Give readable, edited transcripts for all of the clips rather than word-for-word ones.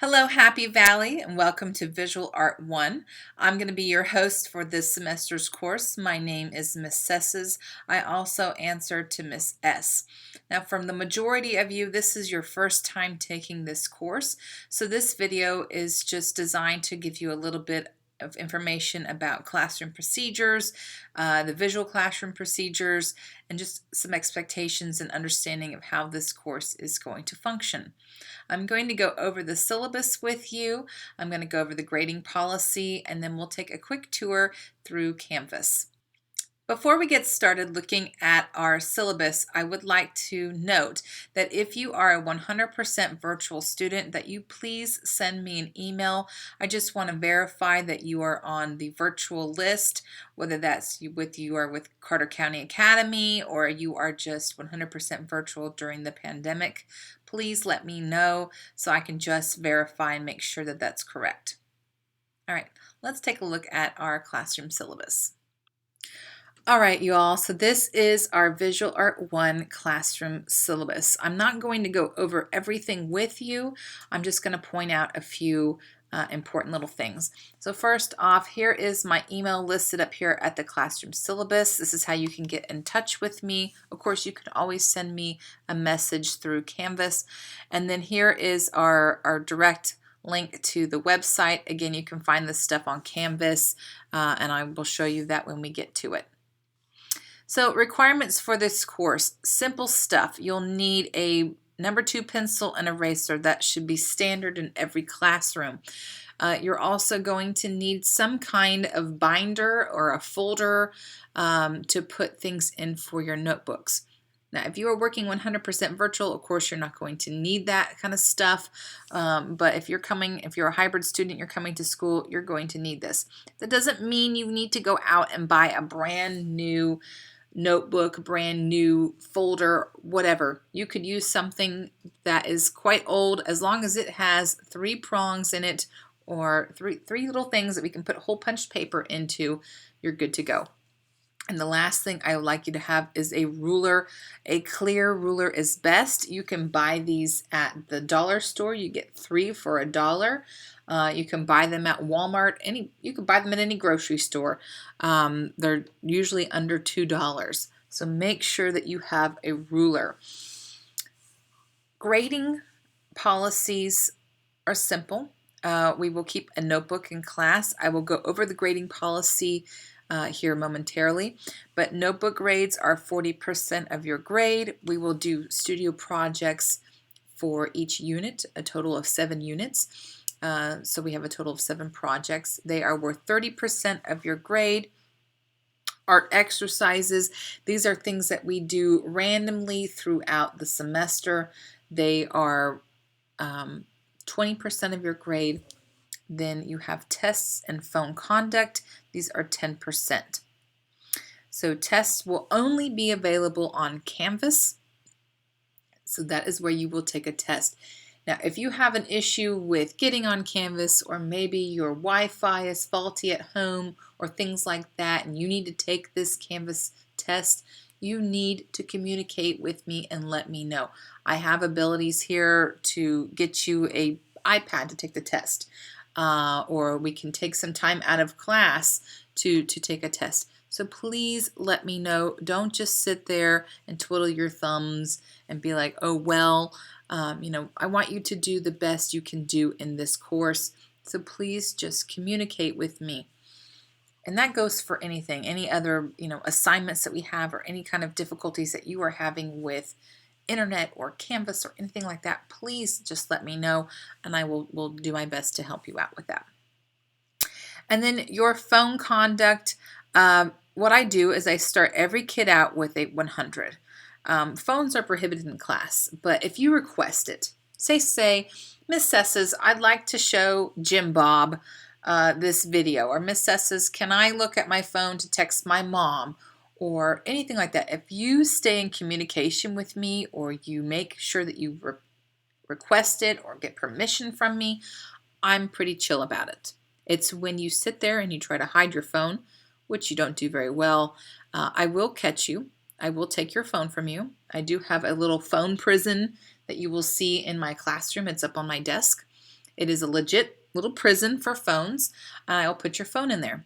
Hello, Happy Valley, and welcome to Visual Art 1. I'm going to be your host for this semester's course. My name is Miss Sesses. I also answer to Miss S. Now, from the majority of you, this is your first time taking this course, so this video is just designed to give you a little bit of information about classroom procedures, the visual classroom procedures, and just some expectations and understanding of how this course is going to function. I'm going to go over the syllabus with you. I'm going to go over the grading policy, and then we'll take a quick tour through Canvas. Before we get started looking at our syllabus, I would like to note that if you are a 100% virtual student, that you please send me an email. I just want to verify that you are on the virtual list, whether that's with you are with Carter County Academy or you are just 100% virtual during the pandemic. Please let me know so I can just verify and make sure that that's correct. All right, let's take a look at our classroom syllabus. All right, you all, so this is our Visual Art 1 classroom syllabus. I'm not going to go over everything with you. I'm just going to point out a few important little things. So first off, here is my email listed up here at the classroom syllabus. This is how you can get in touch with me. Of course, you can always send me a message through Canvas. And then here is our direct link to the website. Again, you can find this stuff on Canvas, and I will show you that when we get to it. So requirements for this course, simple stuff. You'll need a number 2 pencil and eraser. That should be standard in every classroom. You're also going to need some kind of binder or a folder to put things in for your notebooks. Now, if you are working 100% virtual, of course, you're not going to need that kind of stuff. But if you're a hybrid student, you're coming to school, you're going to need this. That doesn't mean you need to go out and buy a brand new notebook, brand new folder, whatever. You could use something that is quite old as long as it has 3 prongs in it or three little things that we can put hole punched paper into. You're good to go. And the last thing I would like you to have is a ruler. A clear ruler is best. You can buy these at the dollar store. You get 3 for $1. You can buy them at Walmart. You can buy them at any grocery store. They're usually under $2. So make sure that you have a ruler. Grading policies are simple. We will keep a notebook in class. I will go over the grading policy here momentarily, but notebook grades are 40% of your grade. We will do studio projects for each unit, a total of 7 units. So we have a total of 7 projects. They are worth 30% of your grade. Art exercises, these are things that we do randomly throughout the semester. They are 20% of your grade. Then you have tests and phone conduct. These are 10%. So tests will only be available on Canvas. So that is where you will take a test. Now, if you have an issue with getting on Canvas, or maybe your Wi-Fi is faulty at home or things like that, and you need to take this Canvas test, you need to communicate with me and let me know. I have abilities here to get you an iPad to take the test. Or we can take some time out of class to take a test. So please let me know. Don't just sit there and twiddle your thumbs and be like, oh, well, I want you to do the best you can do in this course. So please just communicate with me. And that goes for anything, any other, assignments that we have or any kind of difficulties that you are having with internet or Canvas or anything like that, please just let me know and I will do my best to help you out with that. And then your phone conduct, what I do is I start every kid out with a 100. Phones are prohibited in class, but if you request it, say, Miss Sesses, I'd like to show Jim Bob this video, or Miss Sesses, can I look at my phone to text my mom? Or anything like that. If you stay in communication with me or you make sure that you request it or get permission from me, I'm pretty chill about it. It's when you sit there and you try to hide your phone, which you don't do very well, I will catch you. I will take your phone from you. I do have a little phone prison that you will see in my classroom. It's up on my desk. It is a legit little prison for phones. I will put your phone in there.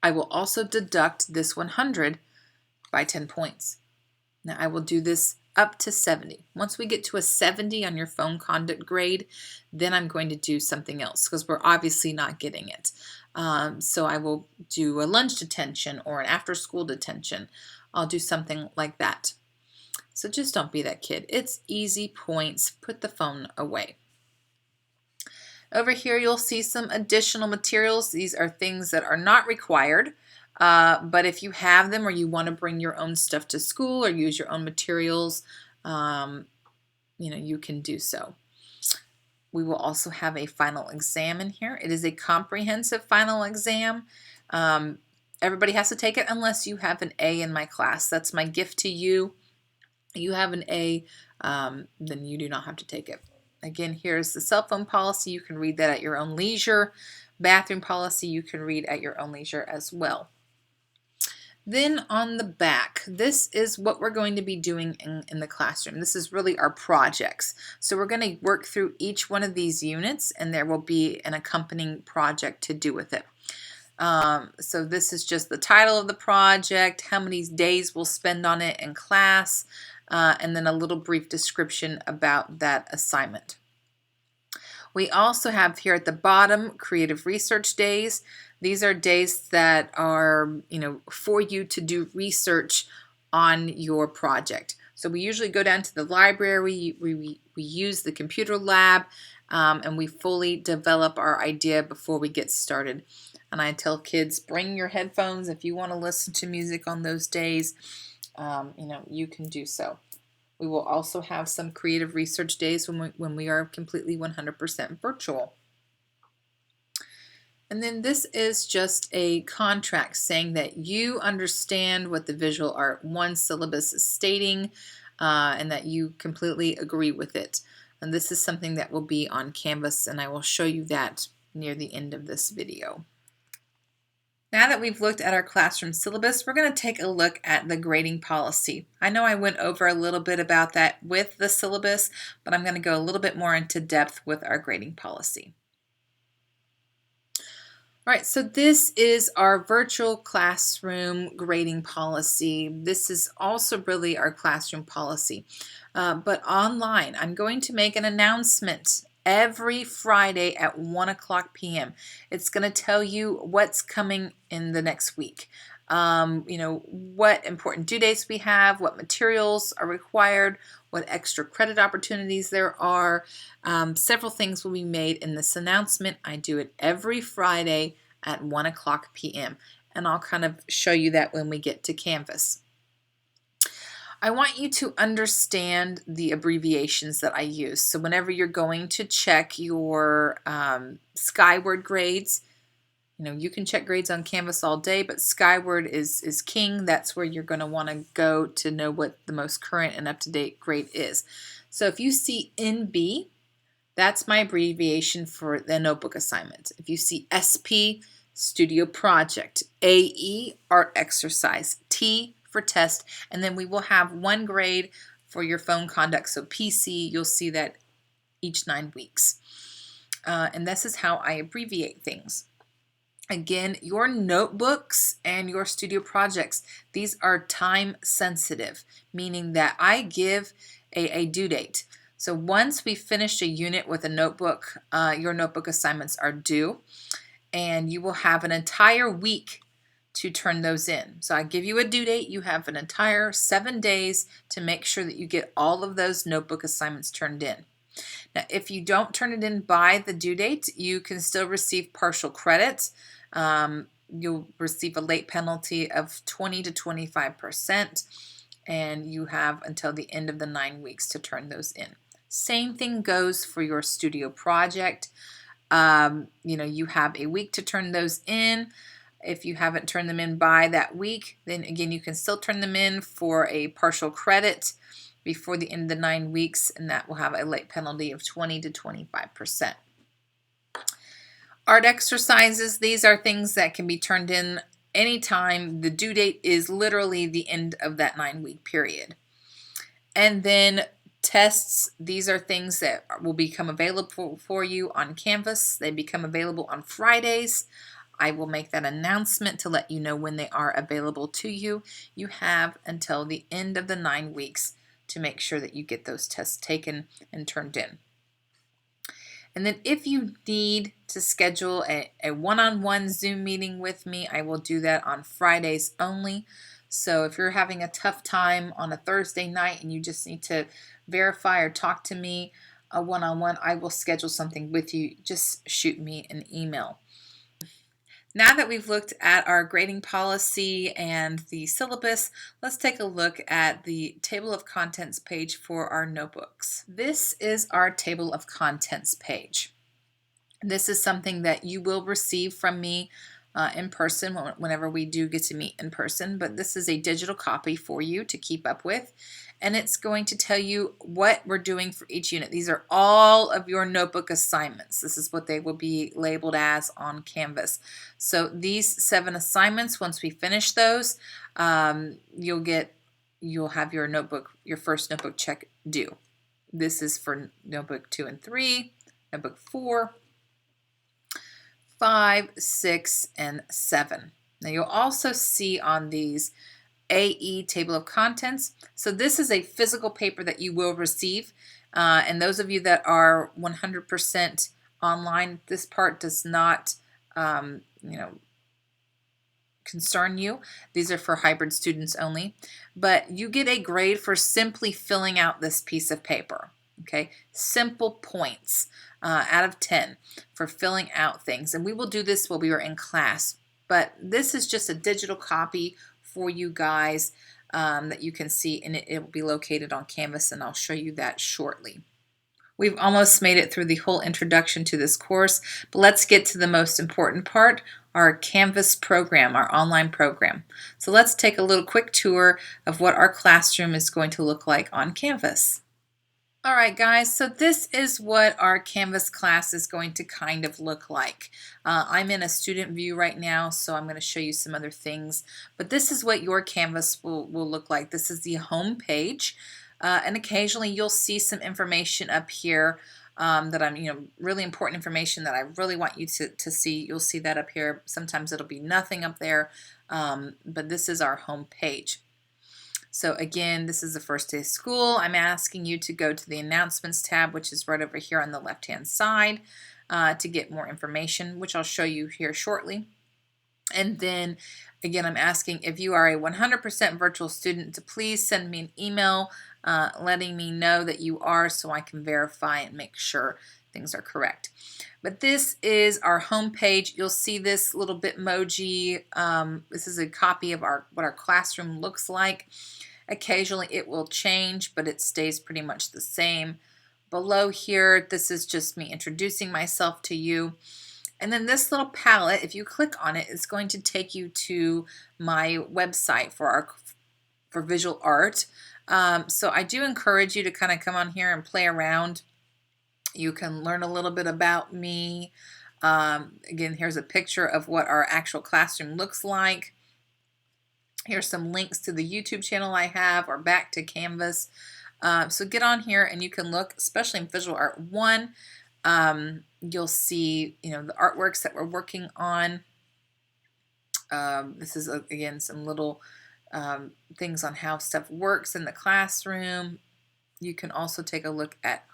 I will also deduct this 100 by 10 points. Now I will do this up to 70. Once we get to a 70 on your phone conduct grade, then I'm going to do something else because we're obviously not getting it. So I will do a lunch detention or an after school detention. I'll do something like that. So just don't be that kid. It's easy points. Put the phone away. Over here, you'll see some additional materials. These are things that are not required, but if you have them or you want to bring your own stuff to school or use your own materials, you can do so. We will also have a final exam in here. It is a comprehensive final exam. Everybody has to take it unless you have an A in my class. That's my gift to you. You have an A, then you do not have to take it. Again, here's the cell phone policy. You can read that at your own leisure. Bathroom policy, you can read at your own leisure as well. Then on the back, this is what we're going to be doing in the classroom. This is really our projects. So we're going to work through each one of these units, and there will be an accompanying project to do with it. So this is just the title of the project, how many days we'll spend on it in class, and then a little brief description about that assignment. We also have here at the bottom creative research days. These are days that are, for you to do research on your project. So we usually go down to the library, we use the computer lab, and we fully develop our idea before we get started. And I tell kids, bring your headphones if you want to listen to music on those days. You can do so. We will also have some creative research days when we are completely 100% virtual. And then this is just a contract saying that you understand what the Visual Art 1 syllabus is stating and that you completely agree with it. And this is something that will be on Canvas, and I will show you that near the end of this video. Now that we've looked at our classroom syllabus, we're going to take a look at the grading policy. I know I went over a little bit about that with the syllabus, but I'm going to go a little bit more into depth with our grading policy. All right, so this is our virtual classroom grading policy. This is also really our classroom policy, but online. I'm going to make an announcement every Friday at 1:00 p.m. It's going to tell you what's coming in the next week. What important due dates we have, what materials are required, what extra credit opportunities there are. Several things will be made in this announcement. I do it every Friday at 1:00 p.m. and I'll kind of show you that when we get to Canvas. I want you to understand the abbreviations that I use. So whenever you're going to check your Skyward grades, you can check grades on Canvas all day, but Skyward is king. That's where you're going to want to go to know what the most current and up-to-date grade is. So if you see NB, that's my abbreviation for the notebook assignment. If you see SP, studio project, AE, art exercise, T for test, and then we will have one grade for your phone conduct. So PC, you'll see that each 9 weeks. And this is how I abbreviate things. Again, your notebooks and your studio projects, these are time sensitive, meaning that I give a due date. So once we finish a unit with a notebook, your notebook assignments are due, and you will have an entire week to turn those in. So I give you a due date, you have an entire 7 days to make sure that you get all of those notebook assignments turned in. Now, if you don't turn it in by the due date, you can still receive partial credit. You'll receive a late penalty of 20 to 25%, and you have until the end of the 9 weeks to turn those in. Same thing goes for your studio project. You have a week to turn those in. If you haven't turned them in by that week, then again, you can still turn them in for a partial credit before the end of the 9 weeks, and that will have a late penalty of 20 to 25%. Art exercises, these are things that can be turned in anytime. The due date is literally the end of that 9 week period. And then Tests, these are things that will become available for you on Canvas. They become available on Fridays. I will make that announcement to let you know when they are available to you. You have until the end of the 9 weeks to make sure that you get those tests taken and turned in. And then if you need to schedule a one-on-one Zoom meeting with me, I will do that on Fridays only. So if you're having a tough time on a Thursday night and you just need to verify or talk to me a one-on-one, I will schedule something with you. Just shoot me an email. Now that we've looked at our grading policy and the syllabus, let's take a look at the table of contents page for our notebooks. This is our table of contents page. This is something that you will receive from me in person whenever we do get to meet in person, but this is a digital copy for you to keep up with, and it's going to tell you what we're doing for each unit. These are all of your notebook assignments. This is what they will be labeled as on Canvas. So these 7 assignments, once we finish those, you'll have your first notebook check due. This is for notebook 2 and 3, notebook 4, 5, 6, and 7. Now you'll also see on these AE table of contents. So this is a physical paper that you will receive. And those of you that are 100% online, this part does not concern you. These are for hybrid students only. But you get a grade for simply filling out this piece of paper. Okay, simple points out of 10 for filling out things. And we will do this while we are in class. But this is just a digital copy for you guys that you can see, and it will be located on Canvas, and I'll show you that shortly. We've almost made it through the whole introduction to this course, but let's get to the most important part, our Canvas program, our online program. So let's take a little quick tour of what our classroom is going to look like on Canvas. All right, guys, so this is what our Canvas class is going to kind of look like. I'm in a student view right now, so I'm going to show you some other things, but this is what your Canvas will look like. This is the home page, and occasionally you'll see some information up here that I'm, really important information that I really want you to see. You'll see that up here. Sometimes it'll be nothing up there, but this is our home page. So again, this is the first day of school. I'm asking you to go to the announcements tab, which is right over here on the left-hand side, to get more information, which I'll show you here shortly. And then again, I'm asking if you are a 100% virtual student to please send me an email letting me know that you are, so I can verify and make sure things are correct. But this is our home page. You'll see this little Bitmoji. This is a copy of what our classroom looks like. Occasionally it will change, but it stays pretty much the same. Below here, this is just me introducing myself to you. And then this little palette, if you click on it, is going to take you to my website for visual art. So I do encourage you to kind of come on here and play around. You can learn a little bit about me. Again, here's a picture of what our actual classroom looks like. Here's some links to the YouTube channel I have, or back to Canvas. So get on here and you can look, especially in Visual Art 1. You'll see, the artworks that we're working on. This is, again, some little things on how stuff works in the classroom. You can also take a look at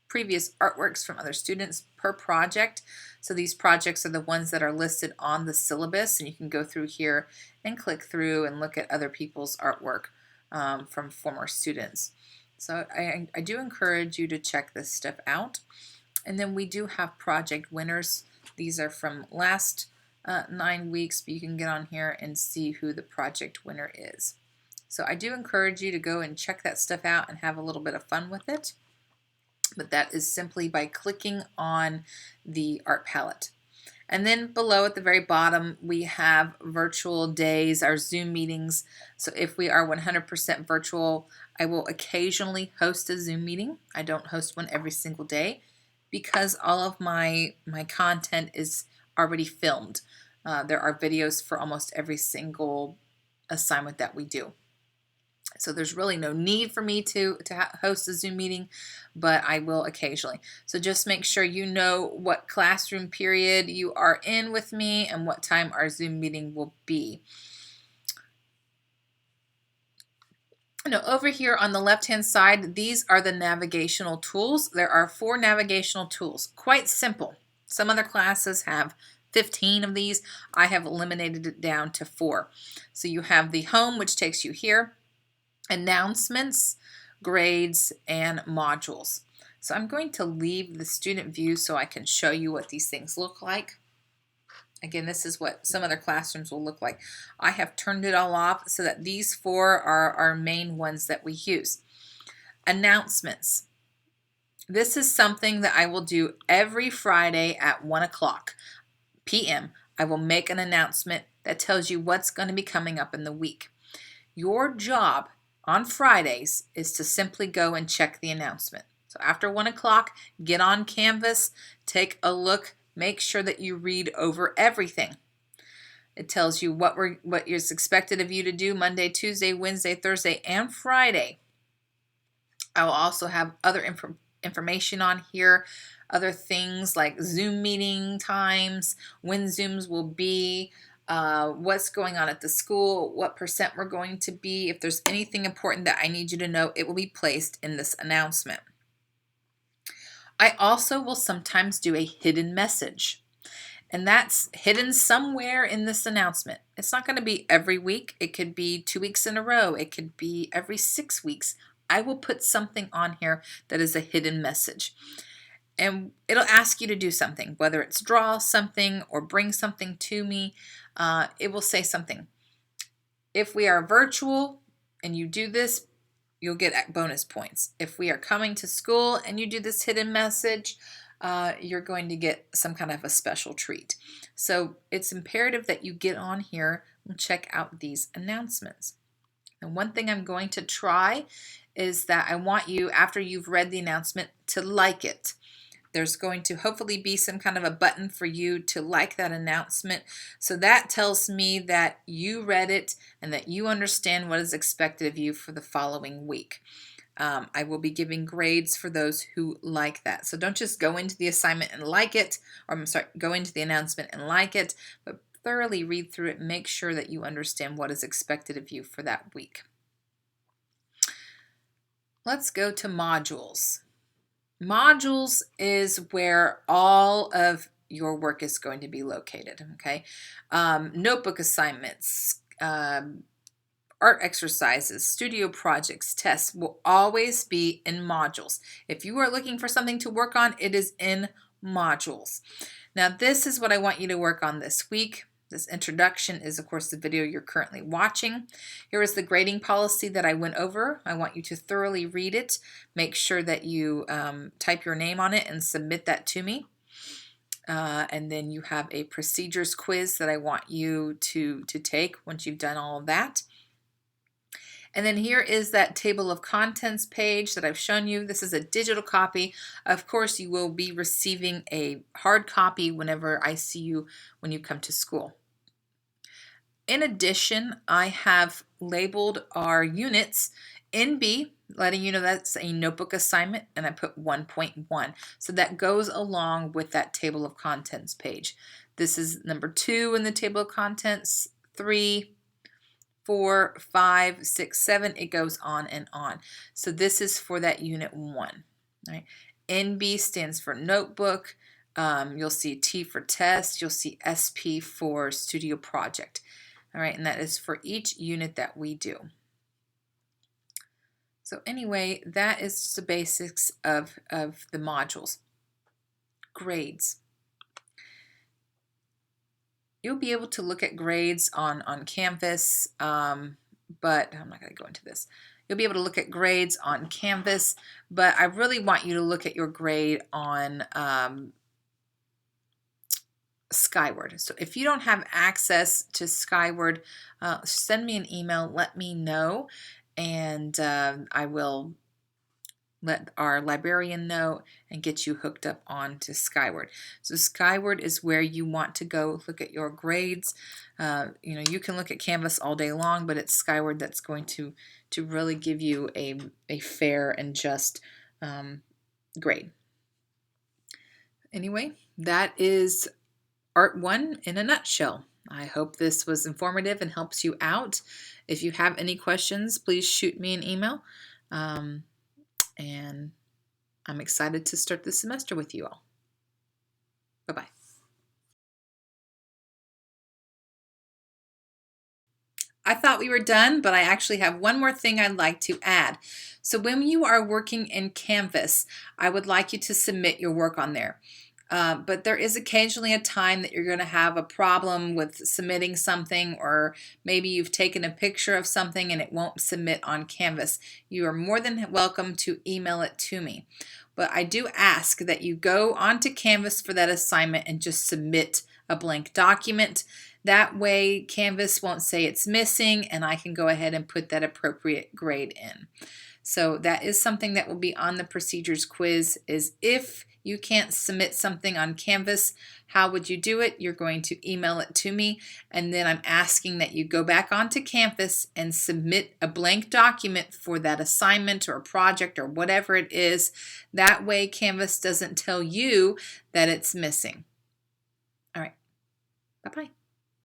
previous artworks from other students per project. So these projects are the ones that are listed on the syllabus, and you can go through here and click through and look at other people's artwork from former students. So I do encourage you to check this stuff out. And then we do have project winners. These are from last 9 weeks, but you can get on here and see who the project winner is. So I do encourage you to go and check that stuff out and have a little bit of fun with it. But that is simply by clicking on the art palette. And then below at the very bottom, we have virtual days, our Zoom meetings. So if we are 100% virtual, I will occasionally host a Zoom meeting. I don't host one every single day because all of my content is already filmed. There are videos for almost every single assignment that we do. So there's really no need for me to host a Zoom meeting, but I will occasionally. So just make sure you know what classroom period you are in with me and what time our Zoom meeting will be. Now over here on the left-hand side, these are the navigational tools. There are 4 navigational tools, quite simple. Some other classes have 15 of these. I have eliminated it down to 4. So you have the home, which takes you here, announcements, grades, and modules. So I'm going to leave the student view so I can show you what these things look like. Again, this is what some other classrooms will look like. I have turned it all off so that these 4 are our main ones that we use. Announcements. This is something that I will do every Friday at 1 p.m. I will make an announcement that tells you what's going to be coming up in the week. Your job on Fridays is to simply go and check the announcement. So after 1 o'clock, get on Canvas, take a look, make sure that you read over everything. It tells you what is expected of you to do Monday, Tuesday, Wednesday, Thursday, and Friday. I will also have other information on here, other things like Zoom meeting times, when Zooms will be, what's going on at the school, what percent we're going to be. If there's anything important that I need you to know, it will be placed in this announcement. I also will sometimes do a hidden message, and that's hidden somewhere in this announcement. It's not going to be every week. It could be 2 weeks in a row. It could be every 6 weeks. I will put something on here that is a hidden message. And it'll ask you to do something, whether it's draw something or bring something to me. It will say something. If we are virtual and you do this, you'll get bonus points. If we are coming to school and you do this hidden message, you're going to get some kind of a special treat. So it's imperative that you get on here and check out these announcements. And one thing I'm going to try is that I want you, after you've read the announcement, to like it. There's going to hopefully be some kind of a button for you to like that announcement. So that tells me that you read it and that you understand what is expected of you for the following week. I will be giving grades for those who like that. So don't just go into the assignment and like it, or I'm sorry, go into the announcement and like it, but thoroughly read through it. Make sure that you understand what is expected of you for that week. Let's go to modules. Modules is where all of your work is going to be located, okay? Notebook assignments, art exercises, studio projects, tests will always be in modules. If you are looking for something to work on, it is in modules. Now, this is what I want you to work on this week. This introduction is, of course, the video you're currently watching. Here is the grading policy that I went over. I want you to thoroughly read it. Make sure that you type your name on it and submit that to me. And then you have a procedures quiz that I want you to take once you've done all of that. And then here is that table of contents page that I've shown you. This is a digital copy. Of course, you will be receiving a hard copy whenever I see you when you come to school. In addition, I have labeled our units in B, letting you know that's a notebook assignment, and I put 1.1. So that goes along with that table of contents page. This is number 2 in the table of contents, 3, 4, 5, 6, 7, it goes on and on. So this is for that unit 1. Right? NB stands for notebook. You'll see T for test. You'll see SP for studio project. All right, and that is for each unit that we do. So anyway, that is just the basics of the modules. Grades. You'll be able to look at grades on Canvas, but I'm not going to go into this. You'll be able to look at grades on Canvas, but I really want you to look at your grade on Skyward. So if you don't have access to Skyward, send me an email, let me know, and I will let our librarian know and get you hooked up on to Skyward. So Skyward is where you want to go look at your grades. You can look at Canvas all day long, but it's Skyward that's going to really give you a fair and just grade. Anyway, that is Art 1 in a nutshell. I hope this was informative and helps you out. If you have any questions, please shoot me an email. And I'm excited to start the semester with you all. Bye-bye. I thought we were done, but I actually have one more thing I'd like to add. So when you are working in Canvas, I would like you to submit your work on there. But there is occasionally a time that you're going to have a problem with submitting something, or maybe you've taken a picture of something and it won't submit on Canvas. You are more than welcome to email it to me. But I do ask that you go onto Canvas for that assignment and just submit a blank document. That way Canvas won't say it's missing, and I can go ahead and put that appropriate grade in. So that is something that will be on the procedures quiz, is if you can't submit something on Canvas, how would you do it? You're going to email it to me, and then I'm asking that you go back onto Canvas and submit a blank document for that assignment or project or whatever it is. That way Canvas doesn't tell you that it's missing. All right. Bye-bye.